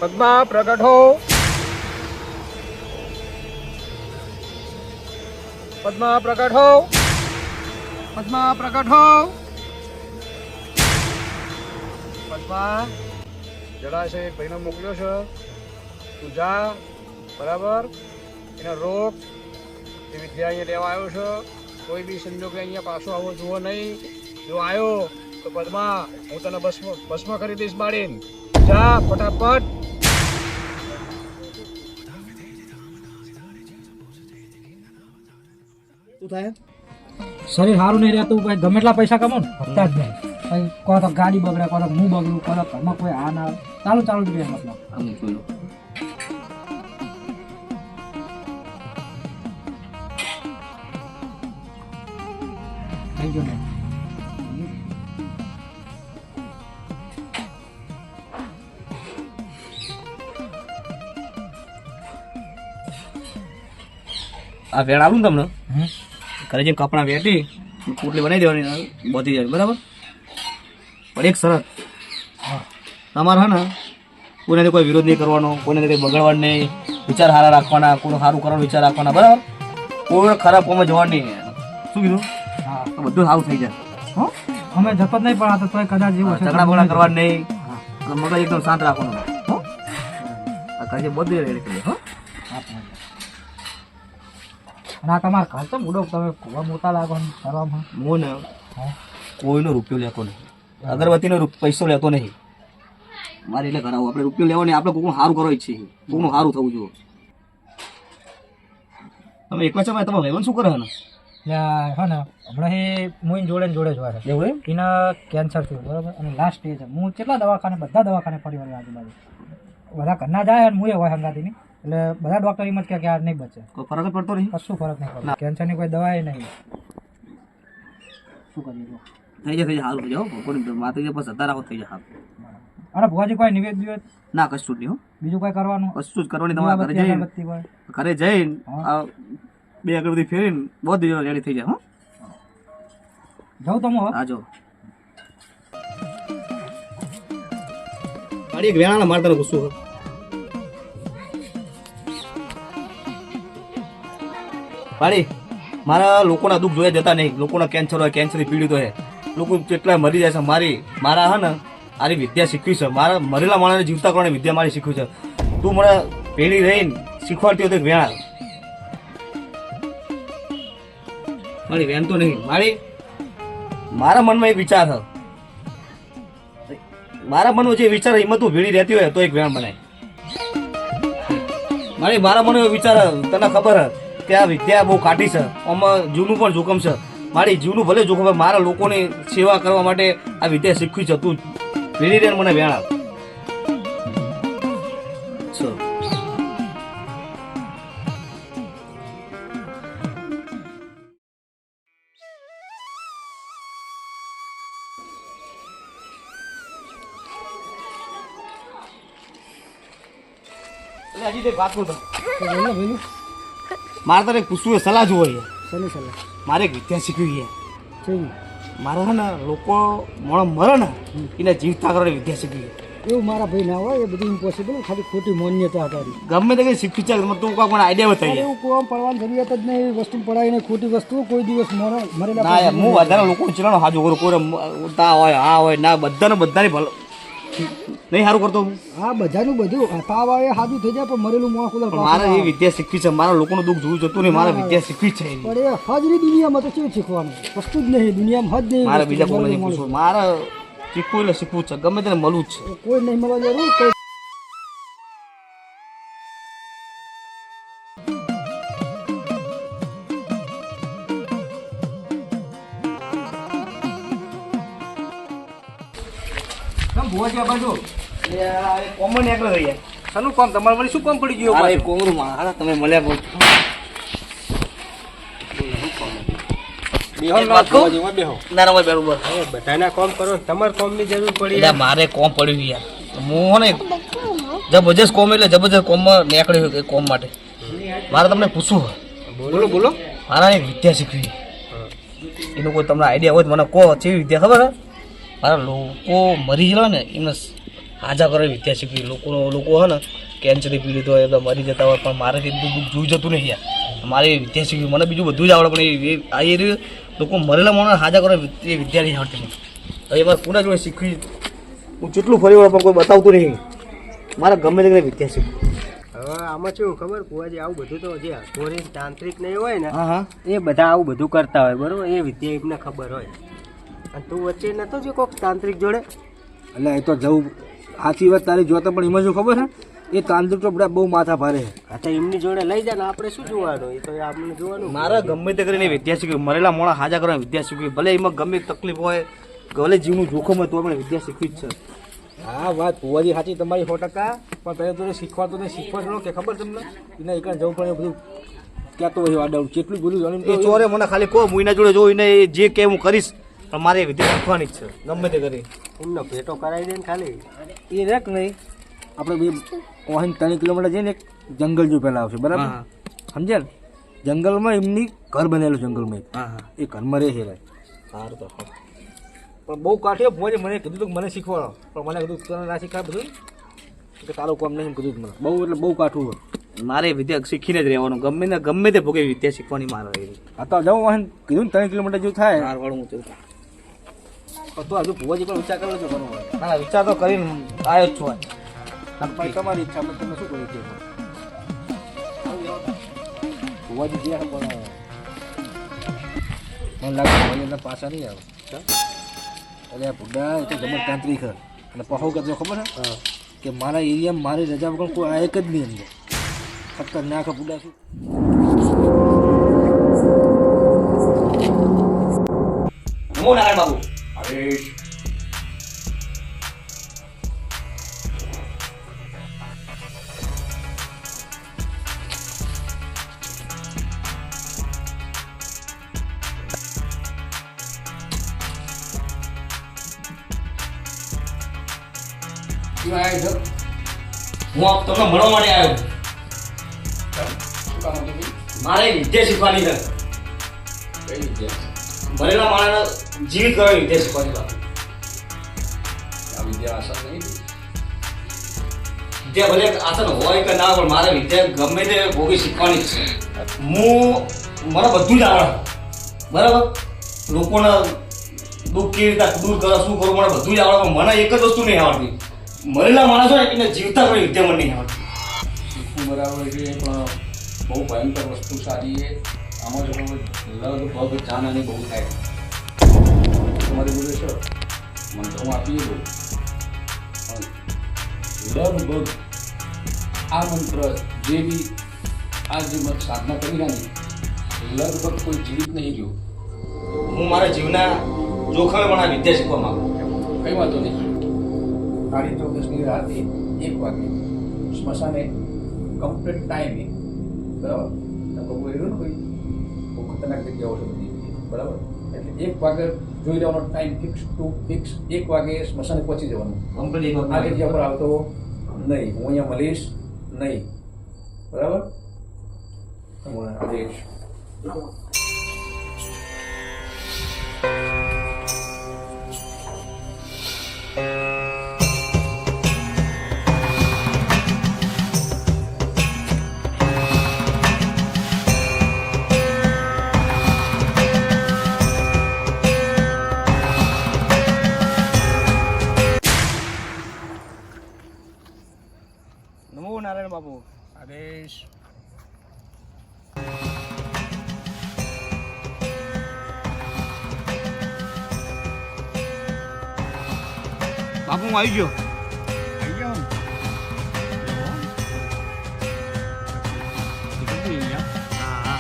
પદ્મા પ્રગટ હો. પદ્મા પ્રગટ હો. પદ્મા પ્રગટ હો. પદ્મા જળાશય એક ભાઈને મોકલ્યો છે, તું જા. બરાબર, એને રોક. એ વિદ્યા અહીંયા લેવા આવ્યો છે. કોઈ બી સંજોગે અહીંયા પાછો આવો જુઓ નહીં. જો આવ્યો તો પદ્મા હું તને ભસ્મ કરી દઈશ બાળીને. જા ફટાફટ. શું થાય? શરીર સારું નહીં રહેતું, ભાઈ ગમે એટલા પૈસા કમાવ ને હપ્તા જ નહીં. ભાઈ કહો તો ગાડી બગડે, કહો તો હું બગડું, કહો તો ઘરમાં કોઈ આ ના આવે. ચાલુ જ રહે મતલબ. Thank you ma'am. આ વેણ આવું ને તમને ઘરે જે કપડાં વેટી પોટલી બનાવી દેવાની, બધી જાય બરાબર. પણ એક શરત, તમારે હે ને કોઈને કોઈ વિરોધ નહીં કરવાનો, કોઈને કંઈ બગાડવાનું નહીં, વિચાર સારા રાખવાના, કોઈનું સારું કરવાનો વિચાર રાખવાના બરાબર. કોઈ ખરાબ કોમાં જવાનું નહીં. શું કીધું? હા, તો બધું સારું થઈ જાય. હો અમે જતો જ નહીં, પણ આ તો તોય કદાચ એવું હશે. ઝઘડા બગડા કરવાનું નહીં, મગજ એકદમ શાંત રાખવાનું. હો આ કાજે બધું રેડી કરી. હો અને આ તમારા ઘર તો બુડો, તમે ખૂબ મોટા લાગો કરવામાં. હું ને કોઈનો રૂપિયો લેતો નહીં, અગરબત્તીનો પૈસો લેતો નહીં મારે. એટલે કરાવું આપણે રૂપિયો લેવો નહીં, આપણે કોઈનું સારું કરવા ઈચ્છીએ, કોઈનું સારું થવું જોઈએ. તમે એકલા છે, તમે ભાઈબંધ શું કરે ને? હે ને હમણાં એ હું જોડે ને જોડે જ હોય એવું એમ? એને કેન્સર થયું બરાબર, અને લાસ્ટ સ્ટેજ છે. હું કેટલા દવાખાને, બધા દવાખાને ફરી વળી આજુબાજુ બધા ઘરના જાય, અને હું એ હોય હંગાતીની. એટલે બધા ડૉક્ટર એમ જ કહે કે આ નહીં બચે. કોઈ ફરક જ પડતો નહીં? કશું ફરક નહીં પડતો. કેન્સરની કોઈ દવા નહીં. શું કરીએ? થઈ જાય સારું થઈ જાઓ. કોઈ માતા પાસે સત્તા રાખો, થઈ જાય સારું. અરે ભુવાજી કોઈ નિવેદ દિવસ ના કશું જ નહીં. હો બીજું કોઈ કરવાનું? કશું જ કરવાની. તમારે ઘરે જઈને ઘરે જઈને બે અગરબત્તી ફેરીને બહુ દિવસ રેડી થઈ જાય. હો જાઉં તો હું? હા જો ગાડી એક વેણાના મારતા ગુસ્સો. પાડી મારા લોકોના દુઃખ જોયા જતા નહીં. લોકોના કેન્સર હોય, કેન્સરથી પીડિત હોય, લોકો કેટલા મરી જાય છે. મારા હે ને આરી વિદ્યા શીખવી છે. મારા મરેલા માણસને જીવતા કરવાની વિદ્યા મારી શીખવી છે. તું મને પેલી રહીને શીખવાડતી હોય તો વેણા મારી વેન તો નહીં. મારા મનમાં એક વિચાર છે. મારા મનમાં જે વિચાર હિંમત ભીડી રહેતી હોય તો એક વેણ બનાય. મારા મનમાં એવો વિચાર, તને ખબર કે આ વિદ્યા બહુ કાઢી છે, આમાં જીવનું પણ જોખમ છે. મારી જીવનું ભલે જોખમ, મારા લોકોની સેવા કરવા માટે આ વિદ્યા શીખવી છે. તું ભીડી રહીને મને વેણ આપ. મારે તારે પૂછવું સલાહ જોવો. મારે એક વિદ્યા શીખવી છે. મારે હે ને લોકો મરે ને એને જીવતા કરવાની વિદ્યા શીખવી. એવું મારા ભાઈ ના હોય, એ બધું ઇમ્પોસિબલ. ખાલી ખોટી માન્યતા તારી. ગમે તે કઈ શીખવી ચાલે, તું કોઈ પણ આઈડિયા બતાવી. એવું કોમ પડવાની જરૂરિયાત જ નહીં. વસ્તુ પડાવીને ખોટી વસ્તુ કોઈ દિવસ મરેલા ના યાર, હું વધારે લોકો ચલાનો હાજુ કરું. કોઈ તા હોય, આ હોય ના, બધાની ભલો નહીં સારું કરતો હું. હા, બધાનું બધું તાવ આવે સાદું થઈ જાય, પણ મરેલું મોં ખુલ્લા. મારે એ વિદ્યા શીખવી છે. મારા લોકોનું દુઃખ જોવું જતું નહીં. મારે વિદ્યા શીખવી છે. પણ એ હજની દુનિયામાં તો કેવું શીખવાનું? વસ્તુ જ નહીં દુનિયામાં. હજ નહીં. મારે બીજા કોઈ નહીં પૂછવું. મારે શીખવું એટલે શીખવું છે. ગમે તેને મળવું જ છે. કોઈ નહીં મળવા જરૂર. કોમન એકલા રહી જાય. શાનું કામ તમારે? મને શું કામ પડી ગયું? કોમરું મારા તમે મળ્યા બહુ. બધાના કામ કરો, તમારે કામની જરૂર પડી. મારે કોમ પડ્યું યાર. હું ને જબરજસ્ત કોમ, એટલે જબરજસ્ત કોમમાં નીકળ્યું કોમ માટે. મારે તમને પૂછવું. બોલો. મારા એક વિદ્યા શીખવી. એનું કોઈ તમને આઈડિયા હોય તો મને કહો. કેવી વિદ્યા ખબર હે? મારા લોકો મરી ગયેલા ને એમને હાજા કરે વિદ્યા શીખવી. લોકો હે ને કેન્સરથી પીડિત હોય એટલે મરી જતા હોય, પણ મારે એટલું દુઃખ જોઈ જતું નહીં યાર. મારે વિદ્યા શીખવી, મને બીજું બધું જ આવડે, પણ એ લોકો મરેલા માણસ હાજા કરે એ વિદ્યા નહીં આવડતી મને. હવે મારે કોના જોડે શીખવી? હું જેટલું ફરી વળે પણ કોઈ બતાવતું નહીં. મારે ગમે તે વિદ્યા શીખવી. હવે આમાં શું ખબર કુવાજી, આવું બધું તો જે હથોરી તાંત્રિક ને એ હોય ને હા હા એ બધા આવું બધું કરતા હોય, બરોબર? એ વિદ્યા એમને ખબર હોય. અને તું વચ્ચે નતો જો કોઈક તાંત્રિક જોડે? એટલે એ તો જવું સાચી વાત તારી જોતા, પણ એમાં શું ખબર છે, એ તાંત્રિક તો બધા બહુ માથા ભારે છે. હા તો એમની જોડે લઈ જાય ને આપણે શું જોવાનું? એ તો આપણે જોવાનું. મારે ગમે તે કરીને વિદ્યા શીખવી, મરેલા મોડા હાજા કરવાની વિદ્યા શીખવી. ભલે એમાં ગમે તકલીફ હોય, ભલે જીવનું જોખમ હોય, તો આપણે વિદ્યા શીખવી જ છે. હા વાત ભુવાજી સાચી તમારી 100%, પણ પહેલાં તો શીખવા તો નહીં, શીખવા છો કે ખબર તમને એને એક જવું પડે બધું કહેતો હોય આડાવું કેટલું બધું જાણ્યું. એ ચોરે મને ખાલી કહો, હું એના જોડે જોઈને જે કે હું કરીશ, પણ મારે વિદ્યા શીખવાની જ છે ગમે તે કરી. એમનો ભેટો કરાવી દે ને ખાલી. એ રેક નહીં, આપણે બે કોહીને 3 કિલોમીટર જઈને એક જંગલ જો પહેલાં આવશે, બરાબર? હા સમજ્યા ને? જંગલમાં એમની ઘર બનેલું, જંગલમાં હા હા એ ઘરમાં રહે છે. સારું તો પણ બહુ કાઠ્યો ભુવાજી, મને કીધું કે મને શીખવાડો, પણ મને કીધું તને ના શીખવાડ બધું કે તારું કામ નહીં કીધું મને. બહુ એટલે બહુ કાઠું હોય. મારે વિદ્યા શીખીને જ રહેવાનું, ગમે તે ભોગે વિદ્યા શીખવાની મારે. આ તો જવું વાહન કીધું ને 3 કિલોમીટર જેવું થાય. વાળું તો હજુ ભુવાજી પણ વિચાર કરવો છો કરવો. ના વિચાર તો કરીને આવ્યો જ છું. ભાઈ તમારી ઈચ્છા, તમે શું કર્યું છે? ભુવાજી ગયા પણ મને લાગે ભુવાજી એના પાછા નહીં આવે. એટલે આ બુઢા એ તો જબર તાંત્રિક છે. અને પહો કરતો ખબર છે કે મારા એરિયામાં મારી રજા વગર કોઈ આ એક જ નહીં અંદર. ખતરનાક બુઢા શું. નમો નારાયણ બાબુ. હું તમને મળવા માટે આવ્યો. મારે વિદ્યા શીખવાની છે. મરેલા માણસ જીવિત કરવાની વિદ્યા શીખવાની છે. વિદ્યા ભલે આસન હોય કે ના, પણ મારે વિદ્યા ગમે તે ભોગી શીખવાની જ છે. મને બધું જ આવડે, બરાબર? લોકોના દુઃખ કેવી રીતે દૂર કરો, શું કરું, મને બધું જ આવડે, પણ મને એક જ વસ્તુ નહીં આવડતી. મરેલા માણસો ને એને જીવતા કોઈ વિદ્યા મને નહીં આવડતી. શીખવું બરાબર છે, પણ બહુ ભયંકર વસ્તુ સારી છે. આમાં જો લગભગ જાનહાની બહુ થાય. તમારી જોડે છે મંત્ર હું આપી દઉં, પણ લગભગ આ મંત્ર જે બી આ જે સાધના કરી રહ્યા ને લગભગ કોઈ જીવિત નહીં ગયું. હું મારા જીવના જોખમે પણ આ વિદ્યા શીખવા માંગુ. કંઈ વાંધો નહીં. તારીખ 14ની રાતે 1 વાગે સ્મશાને કમ્પ્લીટ ટાઈમે, બરાબર? બહુ એનું ને કોઈ બહુ ખતરનાક જગ્યાઓ છે બધી, બરાબર? એટલે 1 વાગે જોઈ લેવાનો ટાઈમ ફિક્સ ટુ ફિક્સ. 1 વાગે સ્મશાને પહોંચી જવાનું. આ જગ્યા પર આવતો નહીં, હું અહીંયા મળીશ નહીં, બરાબર? આદેશ. નમો નારાયણ બાપુ. આદેશ. બાપુ હું આવી ગયો. આવી ગયો ને? હા હા.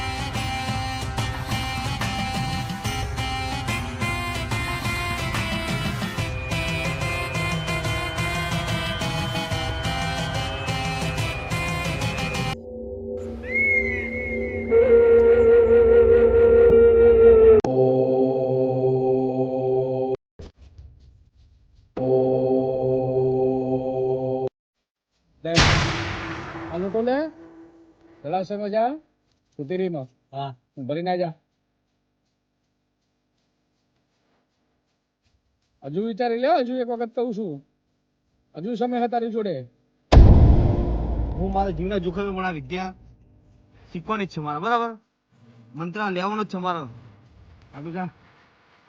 આનું તો લે જળાશયમાં જા, સુધીરીમાં હા ભરી ના જા. હજુ વિચારી લે, હજુ એક વખત કહું છું. હજુ સમય હતા તારી જોડે. હું મારા જીવના જોખમે પણ આ વિદ્યા શીખવાની જ છે મારે, બરાબર? મંત્ર લેવાનો જ છે મારો. આગળ જા,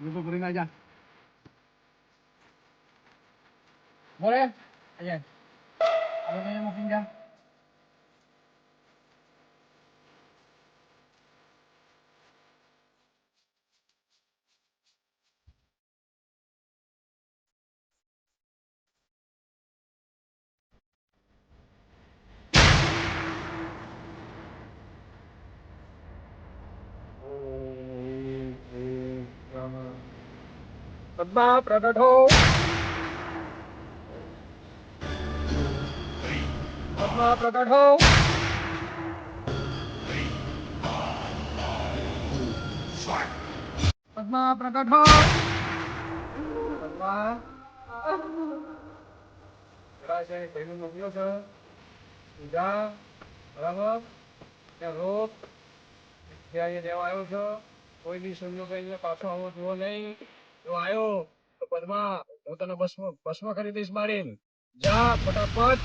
લોકો કરી ના જા. બોલે અહીંયા આગળ મૂકીને જા. પદ્મા પ્રગટ હો. પદ્મા પ્રગટ હો. પદ્મા પ્રગટ હો. પદ્મા જળાશય પહેલું મોકલ્યો છે. તું જા, બરાબર? ત્યાં રોક. ત્યાં અહીંયા દેવા આવ્યો છે. કોઈ બી સંજોગે અહીંયા પાછો આવો જુઓ નહીં. જો આવ્યો તો પદ્મા હું તને ભસ્મ કરી દઈશ મારીને. જા ફટાફટ.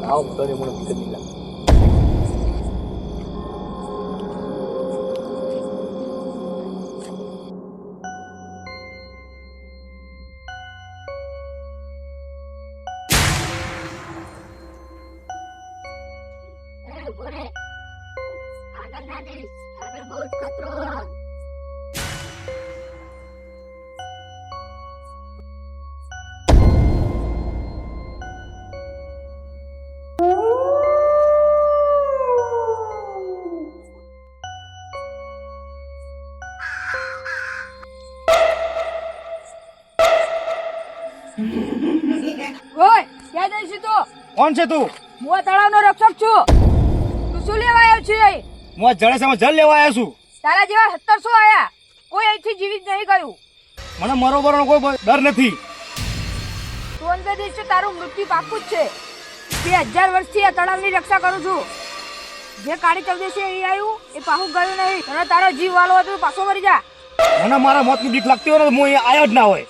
આવો પોતાની મને ફિકર નહીં લાગે. ઓય ક્યાં જઈશ તું? કોણ છે તું? હું આ તળાવનો રક્ષક છું. તું શું લેવા આવ્યો છે અહીં? હું આ જળાશયમાં જલ લેવા આવ્યો છું. તારા જેવા 1700 આયા, કોઈ અહીંથી જીવિત નહીં ગયું. મને મરો બરોનો કોઈ ડર નથી. તું અંદર જઈશ તો તારું મૃત્યુ પાક્કું જ છે. 2000 વર્ષથી આ તળાવની રક્ષા કરું છું. જે કાળી ચૌદશી અહીં આવ્યું એ પાછું ગયું નહીં. તને તારો જીવ વાલો હતો પાછો મરી જા. મને મારા મોતની બીક લાગતી હોય ને તો હું અહીંયા આવ્યો જ ના હોય.